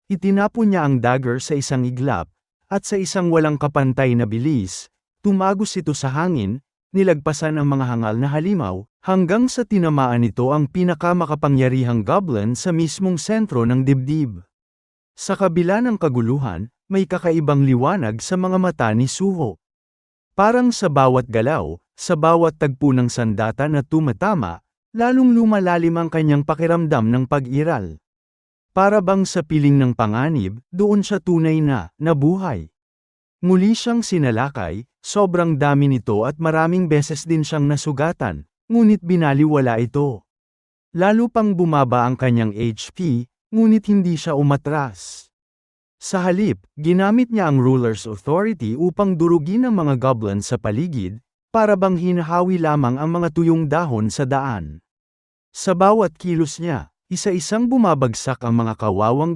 Itinapon niya ang dagger sa isang iglap, at sa isang walang kapantay na bilis, tumagos ito sa hangin, nilagpasan ang mga hangal na halimaw, hanggang sa tinamaan ito ang pinakamakapangyarihang goblin sa mismong sentro ng dibdib. Sa kabila ng kaguluhan, may kakaibang liwanag sa mga mata ni Suho. Parang sa bawat galaw, sa bawat tagpo ng sandata na tumatama, lalong lumalalim ang kanyang pakiramdam ng pag-iral. Para bang sa piling ng panganib, doon siya tunay na nabuhay. Muli siyang sinalakay, sobrang dami nito at maraming beses din siyang nasugatan, ngunit binaliwala ito. Lalo pang bumaba ang kanyang HP, ngunit hindi siya umatras. Sa halip, ginamit niya ang Ruler's Authority upang durugin ang mga goblins sa paligid, para bang hinahawi lamang ang mga tuyong dahon sa daan. Sa bawat kilos niya, isa-isang bumabagsak ang mga kawawang